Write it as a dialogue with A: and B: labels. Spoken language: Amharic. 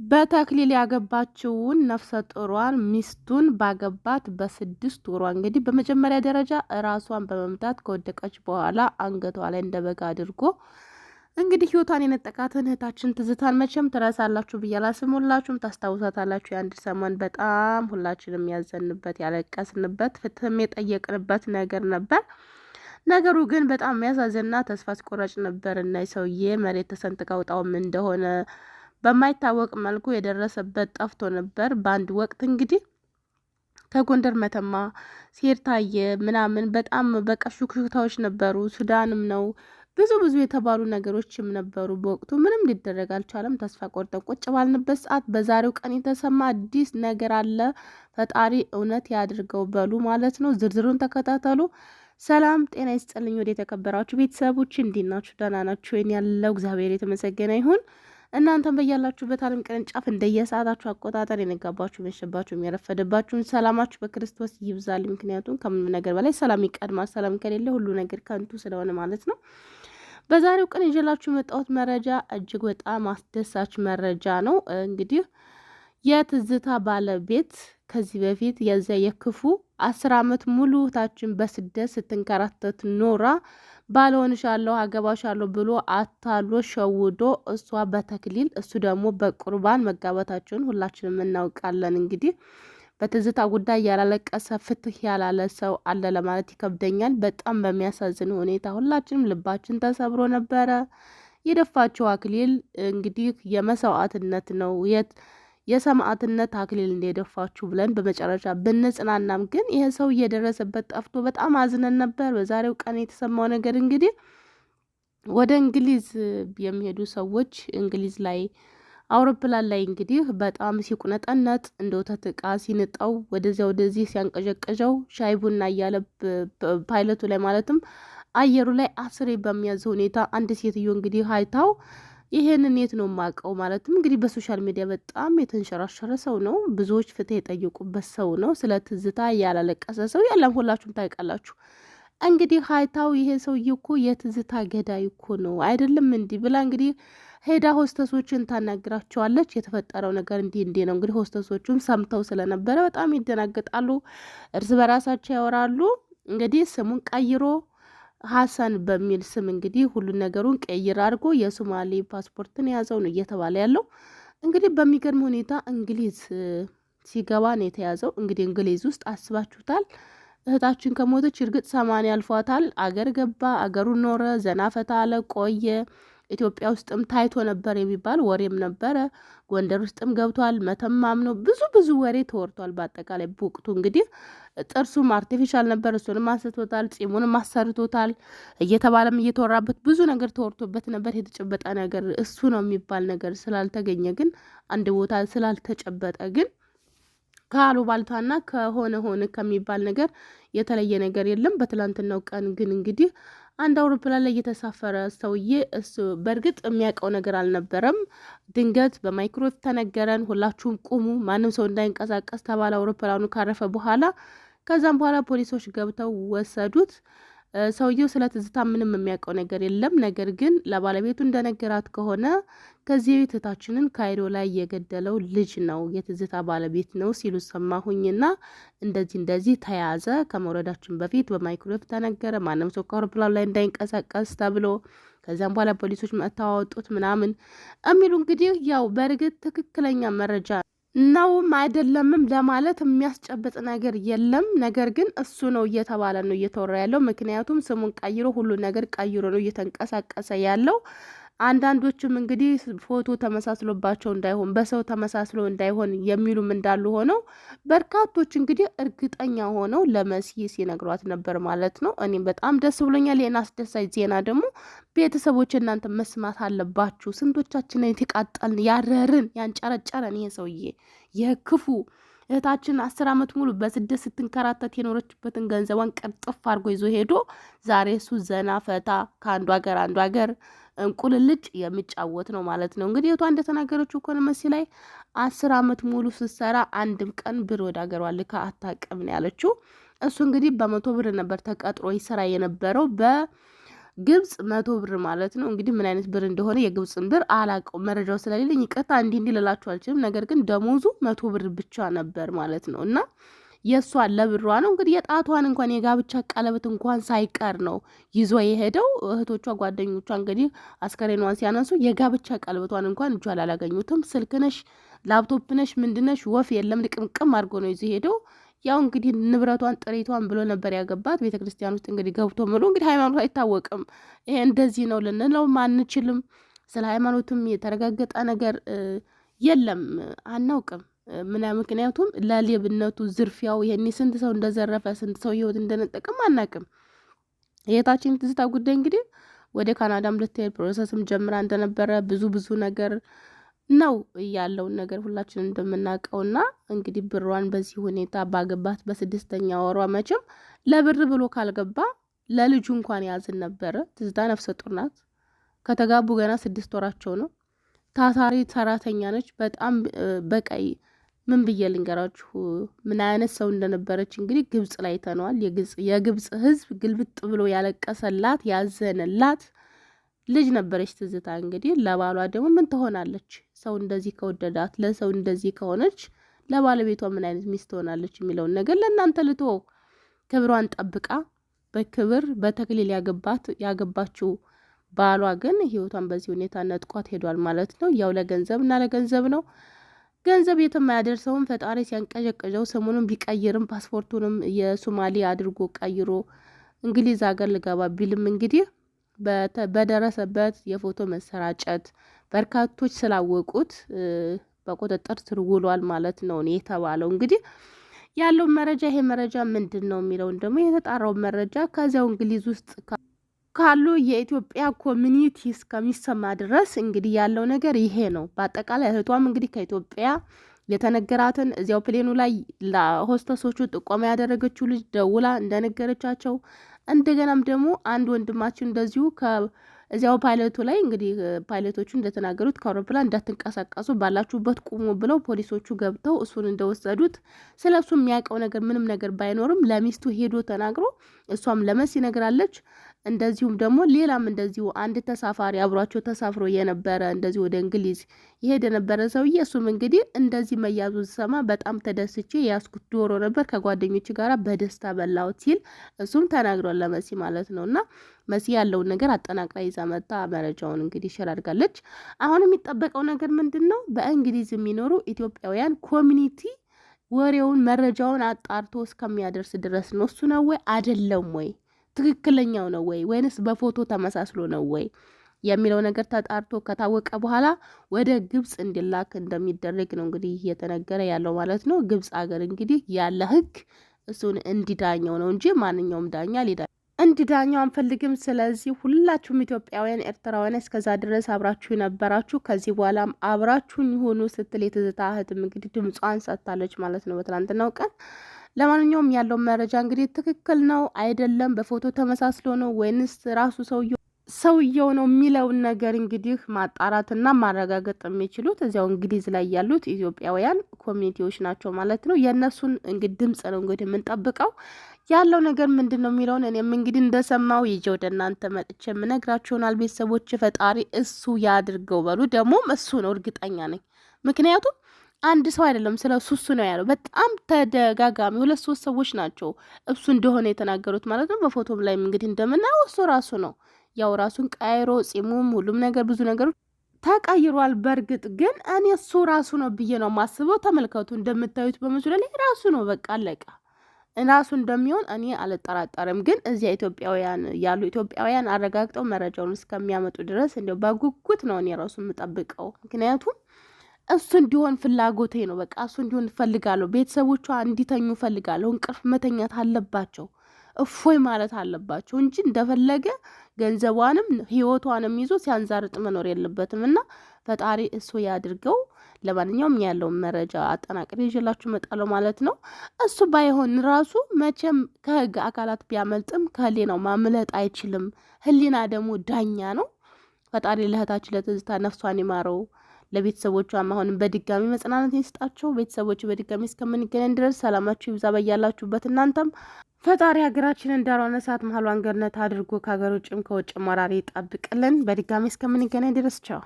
A: በተክሊል ያገባችውን ነፍሰ ጡሯን ሚስቱን ባገባት በ6 ወሯ እንግዲህ በመጀመሪያ ደረጃ ራሷን በመምታት ከወደቀች በኋላ አንገቷ ላይ እንደ በግ አድርጎ እንግዲህ ህይወቷን የነጠቃትን እህታችን ትዝታን መቼም ትረሳላችሁ ብዬ አላስብም። ታስታውሳታላችሁ። የአንድ ሰሞን በጣም ሁላችንም ያዘንበት ያለቀስንበት ፍትህም የጠየቅንበት ነገር ነበር። ነገሩ ግን በጣም የሚያሳዝንና ተስፋ አስቆራጭ ነበር እና ሰውዬ መሬት ተሰንጥቀው ጣውም እንደሆነ በማይታወቅ መልኩ የደረሰበት ጠፍቶ ነበር። በአንድ ወቅት እንግዲህ ከጎንደር መተማ ሲሄድ ታየ ምናምን በጣም በቃ ሹክሹክታዎች ነበሩ። ሱዳንም ነው ብዙ የተባሉ ነገሮችም ነበሩ። በወቅቱ ምንም ሊደረግ አልቻለም። ተስፋ ቆርጠን ቁጭ ባልንበት ሰዓት በዛሬው ቀን የተሰማ አዲስ ነገር አለ። ፈጣሪ እውነት ያድርገው በሉ ማለት ነው። ዝርዝሩን ተከታተሉ። ሰላም ጤና ይስጥልኝ ወደ የተከበራችሁ ቤተሰቦች እንዴት ናችሁ? ደህና ናችሁ? ወይን ያለው እግዚአብሔር የተመሰገነ ይሁን። እናንተም በያላችሁበት ዓለም ቅርንጫፍ እንደየሰዓታችሁ አቆጣጠር የነጋባችሁ መሸባችሁ የሚያረፈደባችሁን ሰላማችሁ በክርስቶስ ይብዛል። ምክንያቱም ከምንም ነገር በላይ ሰላም ይቀድማል። ሰላም ከሌለ ሁሉ ነገር ከንቱ ስለሆነ ማለት ነው። በዛሬው ቀን ይዤላችሁ የመጣሁት መረጃ እጅግ በጣም አስደሳች መረጃ ነው። እንግዲህ የትዝታ ባለቤት ከዚህ በፊት የዚያ የክፉ 10 ዓመት ሙሉ እህታችን በስደት ስትንከራተት ኖራ ባልሆንሻለሁ አገባሻለሁ ብሎ አታሎ ሸውዶ እሷ በተክሊል እሱ ደግሞ በቁርባን መጋባታቸውን ሁላችንም እናውቃለን። እንግዲህ በትዝታ ጉዳይ ያላለቀሰ ፍትህ ያላለ ሰው አለ ለማለት ይከብደኛል። በጣም በሚያሳዝን ሁኔታ ሁላችንም ልባችን ተሰብሮ ነበረ። የደፋቸው አክሊል እንግዲህ የመስዋዕትነት ነው የሰማዕትነት አክሊል እንደደፋችሁ ብለን በመጨረሻ ብንጽናናም ግን ይሄ ሰው እየደረሰበት ጠፍቶ በጣም አዝነን ነበር። በዛሬው ቀን የተሰማው ነገር እንግዲህ ወደ እንግሊዝ የሚሄዱ ሰዎች እንግሊዝ ላይ አውሮፕላን ላይ እንግዲህ በጣም ሲቁነጠነጥ እንደ ወተት ዕቃ ሲንጠው ወደዚያ ወደዚህ ሲያንቀዠቀዠው ሻይ ቡና እያለ ፓይለቱ ላይ ማለትም አየሩ ላይ አስሬ በሚያዝ ሁኔታ አንድ ሴትዮ እንግዲህ ሀይታው ይሄንን የት ነው የማውቀው? ማለትም እንግዲህ በሶሻል ሚዲያ በጣም የተንሸራሸረ ሰው ነው። ብዙዎች ፍትህ የጠየቁበት ሰው ነው። ስለ ትዝታ ያላለቀሰ ሰው ያለም ሁላችሁም ታውቃላችሁ። እንግዲህ ሀይታው ይሄ ሰውዬ እኮ የትዝታ ገዳይ እኮ ነው አይደለም እንዲህ ብላ እንግዲህ ሄዳ ሆስተሶችን ታናግራቸዋለች። የተፈጠረው ነገር እንዲህ ነው። እንግዲህ ሆስተሶቹም ሰምተው ስለነበረ በጣም ይደናገጣሉ። እርስ በራሳቸው ያወራሉ። እንግዲህ ስሙን ቀይሮ ሀሰን በሚል ስም እንግዲህ ሁሉን ነገሩን ቀይር አድርጎ የሶማሌ ፓስፖርትን የያዘው ነው እየተባለ ያለው። እንግዲህ በሚገርም ሁኔታ እንግሊዝ ሲገባ ነው የተያዘው። እንግዲህ እንግሊዝ ውስጥ አስባችሁታል። እህታችን ከሞተች እርግጥ 80 አልፏታል። አገር ገባ፣ አገሩ ኖረ፣ ዘና ፈታ አለ፣ ቆየ። ኢትዮጵያ ውስጥም ታይቶ ነበር የሚባል ወሬም ነበረ። ጎንደር ውስጥም ገብቷል። መተማም ነው ብዙ ወሬ ተወርቷል። በአጠቃላይ በወቅቱ እንግዲህ ጥርሱም አርቲፊሻል ነበር፣ እሱንም አንስቶታል፣ ጺሙንም አሰርቶታል እየተባለም እየተወራበት ብዙ ነገር ተወርቶበት ነበር። የተጨበጠ ነገር እሱ ነው የሚባል ነገር ስላልተገኘ ግን አንድ ቦታ ስላልተጨበጠ ግን ከአሉባልታና ሆነ ከሚባል ነገር የተለየ ነገር የለም። በትላንትናው ቀን ግን እንግዲህ አንድ አውሮፕላን ላይ የተሳፈረ ሰውዬ እሱ በእርግጥ የሚያውቀው ነገር አልነበረም። ድንገት በማይክሮዌቭ ተነገረን፣ ሁላችሁም ቁሙ፣ ማንም ሰው እንዳይንቀሳቀስ ተባለ። አውሮፕላኑ ካረፈ በኋላ ከዛም በኋላ ፖሊሶች ገብተው ወሰዱት። ሰውየው ስለ ትዝታ ምንም የሚያውቀው ነገር የለም። ነገር ግን ለባለቤቱ እንደነገራት ከሆነ ከዚህ ቤት እህታችንን ካይሮ ላይ የገደለው ልጅ ነው፣ የትዝታ ባለቤት ነው ሲሉ ሰማሁኝና እንደዚህ ተያዘ። ከመውረዳችን በፊት በማይክሮዌቭ ተነገረ፣ ማንም ሰው ከአውሮፕላኑ ላይ እንዳይንቀሳቀስ ተብሎ ከዚያም በኋላ ፖሊሶች መጥተው አወጡት ምናምን የሚሉ እንግዲህ ያው በእርግጥ ትክክለኛ መረጃ ነውም አይደለምም ለማለት የሚያስጨብጥ ነገር የለም። ነገር ግን እሱ ነው እየተባለ ነው እየተወራ ያለው። ምክንያቱም ስሙን ቀይሮ ሁሉ ነገር ቀይሮ ነው እየተንቀሳቀሰ ያለው። አንዳንዶችም እንግዲህ ፎቶ ተመሳስሎባቸው እንዳይሆን በሰው ተመሳስሎ እንዳይሆን የሚሉም እንዳሉ ሆነው በርካቶች እንግዲህ እርግጠኛ ሆነው ለመሲ ሲነግሯት ነበር ማለት ነው። እኔም በጣም ደስ ብሎኛል። ይህን አስደሳች ዜና ደግሞ ቤተሰቦች እናንተ መስማት አለባችሁ። ስንቶቻችንን የተቃጠልን ያረርን ያንጨረጨረን ይሄ ሰውዬ የክፉ እህታችን 10 ዓመት ሙሉ በስደት ስትንከራተት የኖረችበትን ገንዘቧን ቅርጥፍ አድርጎ ይዞ ሄዶ ዛሬ እሱ ዘና ፈታ ከአንዱ ሀገር አንዱ ሀገር እንቁልልጭ የሚጫወት ነው ማለት ነው። እንግዲህ እህቷ እንደተናገረችው እኮ ነው መሲ ላይ 10 ዓመት ሙሉ ስትሰራ አንድም ቀን ብር ወደ ሀገሯ ልካ አታውቅም ነው ያለችው። እሱ እንግዲህ በ100 ብር ነበር ተቀጥሮ ይሰራ የነበረው ግብጽ 100 ብር ማለት ነው እንግዲህ ምን አይነት ብር እንደሆነ የግብጽን ብር አላውቀውም፣ መረጃው ስለሌለኝ ይቅርታ እንዲህ ልላችሁ አልችልም። ነገር ግን ደሞዙ 100 ብር ብቻ ነበር ማለት ነው። እና የእሷን ለብሯ ነው እንግዲህ የጣቷን እንኳን የጋብቻ ቀለበት እንኳን ሳይቀር ነው ይዞ የሄደው። እህቶቿ ጓደኞቿ እንግዲህ አስከሬኗን ሲያነሱ የጋብቻ ቀለበቷን እንኳን እጇ አላገኙትም። ስልክ ነሽ፣ ላፕቶፕ ነሽ፣ ምንድነሽ ወፍ የለም ልቅምቅም አድርጎ ነው ይዞ ሄደው። ያው እንግዲህ ንብረቷን ጥሪቷን ብሎ ነበር ያገባት። ቤተክርስቲያን ውስጥ እንግዲህ ገብቶ ምሎ እንግዲህ ሃይማኖት አይታወቅም። ይሄ እንደዚህ ነው ልንለው አንችልም። ስለ ሃይማኖትም የተረጋገጠ ነገር የለም፣ አናውቅም። ምክንያቱም ለሌብነቱ ዝርፊያው ይሄኔ ስንት ሰው እንደዘረፈ ስንት ሰው ህይወት እንደነጠቅም አናውቅም። የታችን ትዝታ ጉዳይ እንግዲህ ወደ ካናዳም ልትሄድ ፕሮሰስም ጀምራ እንደነበረ ብዙ ነገር ነው ያለውን ነገር ሁላችንም እንደምናውቀውና እንግዲህ ብሯን በዚህ ሁኔታ ባገባት በ6ኛ ወሯ መቼም ለብር ብሎ ካልገባ ለልጁ እንኳን ያዝን ነበረ። ትዝታ ነፍሰ ጡር ናት። ከተጋቡ ገና 6 ወራቸው ነው። ታታሪ ሰራተኛ ነች። በጣም በቀይ ምን ብዬ ልንገራችሁ ምን አይነት ሰው እንደነበረች እንግዲህ ግብጽ ላይ ተነዋል። የግብጽ ህዝብ ግልብጥ ብሎ ያለቀሰላት ያዘነላት ልጅ ነበረች ትዝታ። እንግዲህ ለባሏ ደግሞ ምን ትሆናለች? ሰው እንደዚህ ከወደዳት ለሰው እንደዚህ ከሆነች ለባለቤቷ ምን አይነት ሚስት ትሆናለች የሚለውን ነገር ለእናንተ ልቶ ክብሯን ጠብቃ በክብር በተክሊል ያገባችው ባሏ ግን ህይወቷን በዚህ ሁኔታ ነጥቋት ሄዷል ማለት ነው። ያው ለገንዘብ ነው። ገንዘብ የትም አያደርሰውም። ፈጣሪ ሲያንቀዠቅዠው ስሙንም ቢቀይርም ፓስፖርቱንም የሶማሌ አድርጎ ቀይሮ እንግሊዝ ሀገር ልገባ ቢልም እንግዲህ በደረሰበት የፎቶ መሰራጨት በርካቶች ስላወቁት በቁጥጥር ስር ውሏል ማለት ነው የተባለው። እንግዲህ ያለው መረጃ ይሄ መረጃ ምንድን ነው የሚለውን ደግሞ የተጣራው መረጃ ከዚያው እንግሊዝ ውስጥ ካሉ የኢትዮጵያ ኮሚኒቲ እስከሚሰማ ድረስ እንግዲህ ያለው ነገር ይሄ ነው። በአጠቃላይ እህቷም እንግዲህ ከኢትዮጵያ የተነገራትን እዚያው ፕሌኑ ላይ ለሆስተሶቹ ጥቆማ ያደረገችው ልጅ ደውላ እንደነገረቻቸው እንደገናም ደግሞ አንድ ወንድማችን እንደዚሁ እዚያው ፓይለቱ ላይ እንግዲህ ፓይለቶቹ እንደተናገሩት ከአውሮፕላን እንዳትንቀሳቀሱ ባላችሁበት ቁሙ ብለው ፖሊሶቹ ገብተው እሱን እንደወሰዱት ስለሱ የሚያውቀው ነገር ምንም ነገር ባይኖርም ለሚስቱ ሄዶ ተናግሮ እሷም ለመሲ ነግራለች። እንደዚሁም ደግሞ ሌላም እንደዚሁ አንድ ተሳፋሪ አብሯቸው ተሳፍሮ የነበረ እንደዚሁ ወደ እንግሊዝ ይሄድ የነበረ ሰውዬ እሱም እንግዲህ እንደዚህ መያዙን ሰማ በጣም ተደስቼ ያስኩት ዶሮ ነበር ከጓደኞች ጋር በደስታ በላሁት ሲል እሱም ተናግሯል ለመሲ ማለት ነውና መሲ ያለውን ነገር አጠናቅራ ይዛ መጣ መረጃውን እንግዲህ ሼር አድርጋለች። አሁን የሚጠበቀው ነገር ምንድነው? በእንግሊዝ የሚኖሩ ኢትዮጵያውያን ኮሚኒቲ ወሬውን መረጃውን አጣርቶ እስከሚያደርስ ድረስ ነው። እሱ ነው ወይ አይደለም ወይ ትክክለኛው ነው ወይ ወይንስ በፎቶ ተመሳስሎ ነው ወይ የሚለው ነገር ተጣርቶ ከታወቀ በኋላ ወደ ግብጽ እንዲላክ እንደሚደረግ ነው እንግዲህ እየተነገረ ያለው ማለት ነው። ግብጽ ሀገር እንግዲህ ያለ ህግ እሱን እንዲዳኘው ነው እንጂ ማንኛውም ዳኛ እንዲዳኘው አንፈልግም። ስለዚህ ሁላችሁም ኢትዮጵያውያን ኤርትራውያን እስከዛ ድረስ አብራችሁ ነበራችሁ፣ ከዚህ በኋላም አብራችሁን ይሆኑ ስትል የትዝታ እህትም እንግዲህ ድምጿን ሰጥታለች ማለት ነው በትናንትናው ቀን። ለማንኛውም ያለው መረጃ እንግዲህ ትክክል ነው አይደለም፣ በፎቶ ተመሳስሎ ነው ወይንስ ራሱ ሰውየው ነው የሚለውን ነገር እንግዲህ ማጣራትና ማረጋገጥ የሚችሉት እዚያው እንግሊዝ ላይ ያሉት ኢትዮጵያውያን ኮሚኒቲዎች ናቸው ማለት ነው። የእነሱን እንግዲህ ድምጽ ነው እንግዲህ የምንጠብቀው። ያለው ነገር ምንድን ነው የሚለውን እኔም እንግዲህ እንደሰማው ይዤ ወደ እናንተ መጥቼ የምነግራችሁናል። ቤተሰቦች ፈጣሪ እሱ ያድርገው በሉ። ደግሞም እሱ ነው እርግጠኛ ነኝ። ምክንያቱም አንድ ሰው አይደለም ስለ እሱ ነው ያለው። በጣም ተደጋጋሚ 2-3 ሰዎች ናቸው እሱ እንደሆነ የተናገሩት ማለት ነው። በፎቶም ላይ እንግዲህ እንደምናየው እሱ ራሱ ነው። ያው ራሱን ቀይሮ ጺሙም ሁሉም ነገር ብዙ ነገሮች ተቀይሯል። በእርግጥ ግን እኔ እሱ ራሱ ነው ብዬ ነው ማስበው። ተመልከቱ፣ እንደምታዩት በምስሉ ላይ ራሱ ነው። በቃ አለቀ። ራሱ እንደሚሆን እኔ አልጠራጠርም። ግን እዚያ ኢትዮጵያውያን አረጋግጠው መረጃውን እስከሚያመጡ ድረስ እንደው በጉጉት ነው እኔ ራሱ የምጠብቀው። ምክንያቱም እሱ እንዲሆን ፍላጎቴ ነው። በቃ እሱ እንዲሆን እፈልጋለሁ። ቤተሰቦቿ እንዲተኙ እፈልጋለሁ። እንቅልፍ መተኛት አለባቸው፣ እፎይ ማለት አለባቸው እንጂ እንደፈለገ ገንዘቧንም ህይወቷንም ይዞ ሲያንዛርጥ መኖር የለበትም እና ፈጣሪ እሱ ያድርገው። ለማንኛውም ያለውን መረጃ አጠናቅሬ ይዤላችሁ እመጣለሁ ማለት ነው። እሱ ባይሆን ራሱ መቼም ከህግ አካላት ቢያመልጥም ከህሊናው ማምለጥ አይችልም። ህሊና ደግሞ ዳኛ ነው። ፈጣሪ ለእህታችን ለትዝታ ነፍሷን ይማረው። ለቤተሰቦቿም አሁንም በድጋሚ መጽናናት ይስጣቸው። ቤተሰቦች በድጋሚ እስከምንገናኝ ድረስ ሰላማችሁ ይብዛ በያላችሁበት። እናንተም ፈጣሪ ሀገራችን እንዳልሆነ ሰዓት መሀሏን ገነት አድርጎ ከሀገር ውጭም ከውጭ ወራሪ ይጠብቅልን። በድጋሚ እስከምንገናኝ ድረስ ቻው።